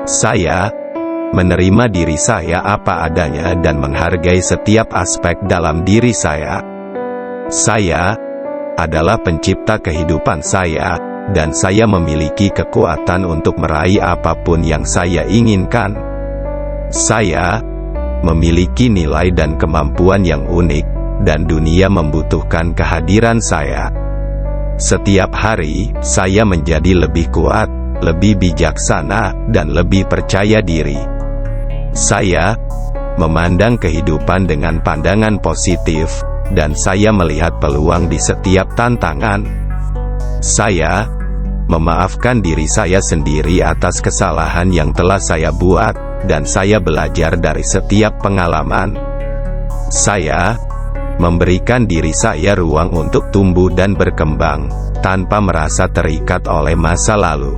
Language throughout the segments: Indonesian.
Saya menerima diri saya apa adanya dan menghargai setiap aspek dalam diri saya. Saya adalah pencipta kehidupan saya, dan saya memiliki kekuatan untuk meraih apapun yang saya inginkan. Saya memiliki nilai dan kemampuan yang unik, dan dunia membutuhkan kehadiran saya. Setiap hari, saya menjadi lebih kuat, lebih bijaksana, dan lebih percaya diri. Saya memandang kehidupan dengan pandangan positif, dan saya melihat peluang di setiap tantangan. Saya memaafkan diri saya sendiri atas kesalahan yang telah saya buat, dan saya belajar dari setiap pengalaman. Saya memberikan diri saya ruang untuk tumbuh dan berkembang, tanpa merasa terikat oleh masa lalu.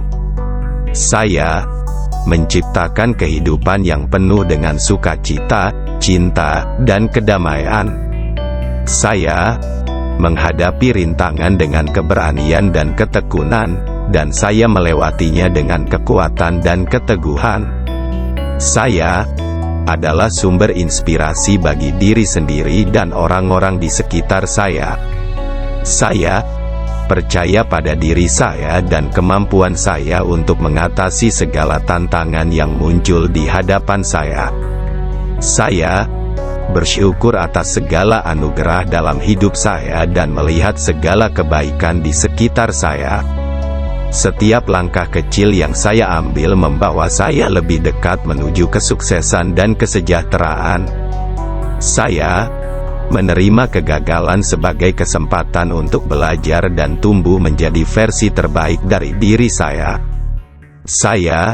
Saya menciptakan kehidupan yang penuh dengan sukacita, cinta, dan kedamaian. Saya menghadapi rintangan dengan keberanian dan ketekunan, dan saya melewatinya dengan kekuatan dan keteguhan. Saya adalah sumber inspirasi bagi diri sendiri dan orang-orang di sekitar saya. Saya percaya pada diri saya dan kemampuan saya untuk mengatasi segala tantangan yang muncul di hadapan saya. Saya bersyukur atas segala anugerah dalam hidup saya dan melihat segala kebaikan di sekitar saya. Setiap langkah kecil yang saya ambil membawa saya lebih dekat menuju kesuksesan dan kesejahteraan. Saya menerima kegagalan sebagai kesempatan untuk belajar dan tumbuh menjadi versi terbaik dari diri saya. Saya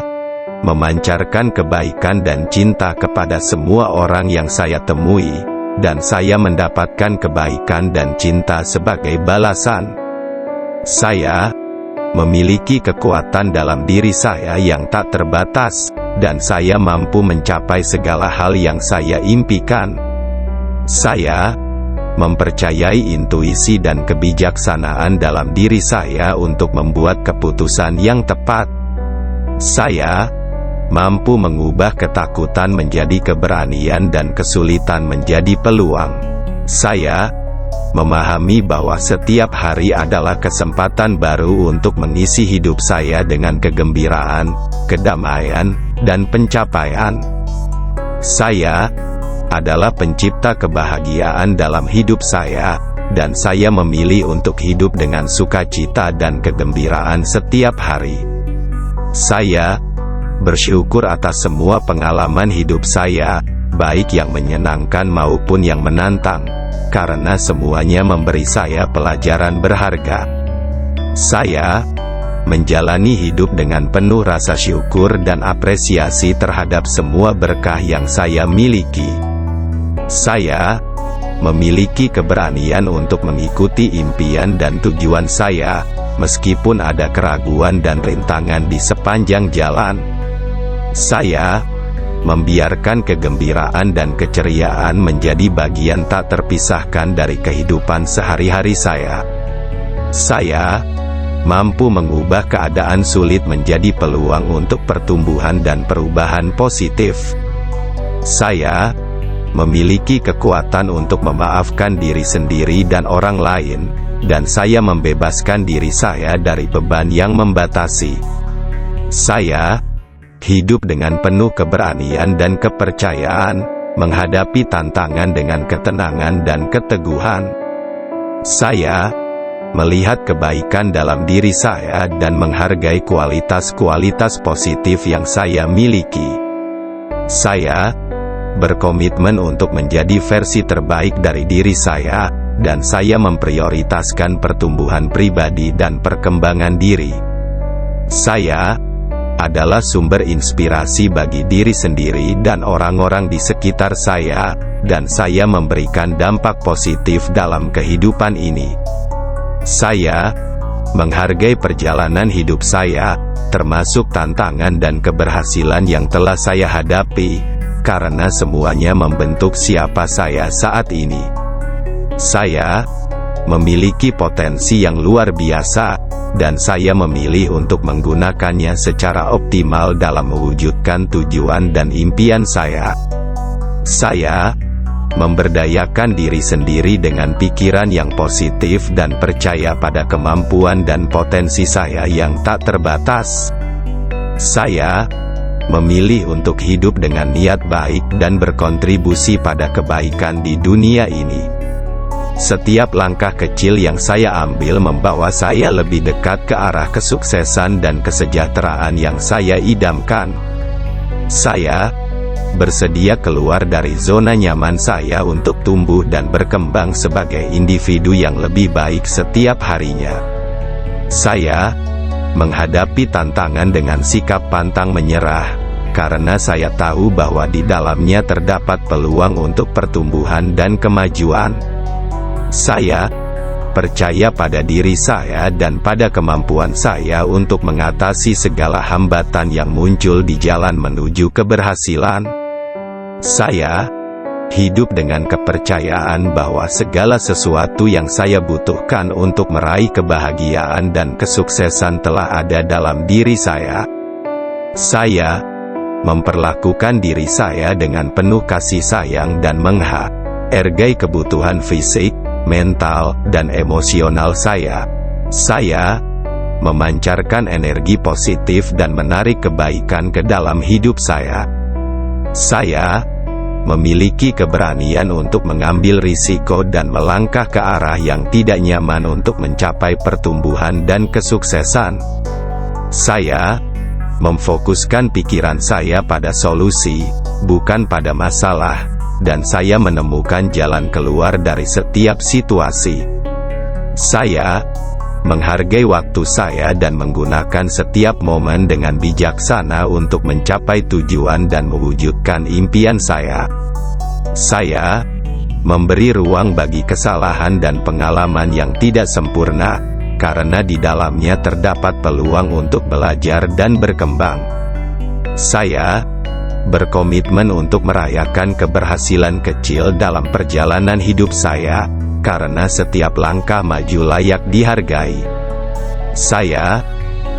memancarkan kebaikan dan cinta kepada semua orang yang saya temui, dan saya mendapatkan kebaikan dan cinta sebagai balasan. Saya memiliki kekuatan dalam diri saya yang tak terbatas, dan saya mampu mencapai segala hal yang saya impikan. Saya mempercayai intuisi dan kebijaksanaan dalam diri saya untuk membuat keputusan yang tepat. Saya mampu mengubah ketakutan menjadi keberanian dan kesulitan menjadi peluang. Saya memahami bahwa setiap hari adalah kesempatan baru untuk mengisi hidup saya dengan kegembiraan, kedamaian, dan pencapaian. Saya adalah pencipta kebahagiaan dalam hidup saya, dan saya memilih untuk hidup dengan sukacita dan kegembiraan setiap hari. Saya bersyukur atas semua pengalaman hidup saya, baik yang menyenangkan maupun yang menantang, karena semuanya memberi saya pelajaran berharga. Saya menjalani hidup dengan penuh rasa syukur dan apresiasi terhadap semua berkah yang saya miliki. Saya memiliki keberanian untuk mengikuti impian dan tujuan saya, meskipun ada keraguan dan rintangan di sepanjang jalan. Saya membiarkan kegembiraan dan keceriaan menjadi bagian tak terpisahkan dari kehidupan sehari-hari saya. Saya mampu mengubah keadaan sulit menjadi peluang untuk pertumbuhan dan perubahan positif. Saya memiliki kekuatan untuk memaafkan diri sendiri dan orang lain, dan saya membebaskan diri saya dari beban yang membatasi. Saya hidup dengan penuh keberanian dan kepercayaan, menghadapi tantangan dengan ketenangan dan keteguhan. Saya melihat kebaikan dalam diri saya dan menghargai kualitas-kualitas positif yang saya miliki. Saya berkomitmen untuk menjadi versi terbaik dari diri saya, dan saya memprioritaskan pertumbuhan pribadi dan perkembangan diri. Saya adalah sumber inspirasi bagi diri sendiri dan orang-orang di sekitar saya, dan saya memberikan dampak positif dalam kehidupan ini. Saya menghargai perjalanan hidup saya, termasuk tantangan dan keberhasilan yang telah saya hadapi, karena semuanya membentuk siapa saya saat ini. Saya memiliki potensi yang luar biasa, dan saya memilih untuk menggunakannya secara optimal dalam mewujudkan tujuan dan impian saya. Saya memberdayakan diri sendiri dengan pikiran yang positif dan percaya pada kemampuan dan potensi saya yang tak terbatas. Saya memilih untuk hidup dengan niat baik dan berkontribusi pada kebaikan di dunia ini. Setiap langkah kecil yang saya ambil membawa saya lebih dekat ke arah kesuksesan dan kesejahteraan yang saya idamkan. Saya bersedia keluar dari zona nyaman saya untuk tumbuh dan berkembang sebagai individu yang lebih baik setiap harinya. Saya menghadapi tantangan dengan sikap pantang menyerah, karena saya tahu bahwa di dalamnya terdapat peluang untuk pertumbuhan dan kemajuan. Saya percaya pada diri saya dan pada kemampuan saya untuk mengatasi segala hambatan yang muncul di jalan menuju keberhasilan. Saya hidup dengan kepercayaan bahwa segala sesuatu yang saya butuhkan untuk meraih kebahagiaan dan kesuksesan telah ada dalam diri saya. Saya memperlakukan diri saya dengan penuh kasih sayang dan menghargai kebutuhan fisik, mental, dan emosional saya. Saya memancarkan energi positif dan menarik kebaikan ke dalam hidup saya. Saya memiliki keberanian untuk mengambil risiko dan melangkah ke arah yang tidak nyaman untuk mencapai pertumbuhan dan kesuksesan. Saya memfokuskan pikiran saya pada solusi, bukan pada masalah, dan saya menemukan jalan keluar dari setiap situasi. Saya menghargai waktu saya dan menggunakan setiap momen dengan bijaksana untuk mencapai tujuan dan mewujudkan impian saya. Saya memberi ruang bagi kesalahan dan pengalaman yang tidak sempurna, karena di dalamnya terdapat peluang untuk belajar dan berkembang. Saya berkomitmen untuk merayakan keberhasilan kecil dalam perjalanan hidup saya, karena setiap langkah maju layak dihargai. Saya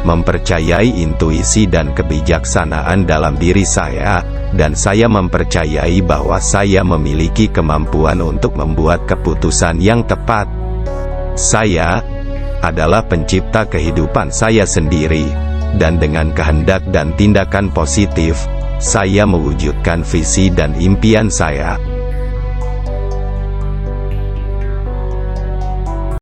mempercayai intuisi dan kebijaksanaan dalam diri saya, dan saya mempercayai bahwa saya memiliki kemampuan untuk membuat keputusan yang tepat. Saya adalah pencipta kehidupan saya sendiri, dan dengan kehendak dan tindakan positif, saya mewujudkan visi dan impian saya.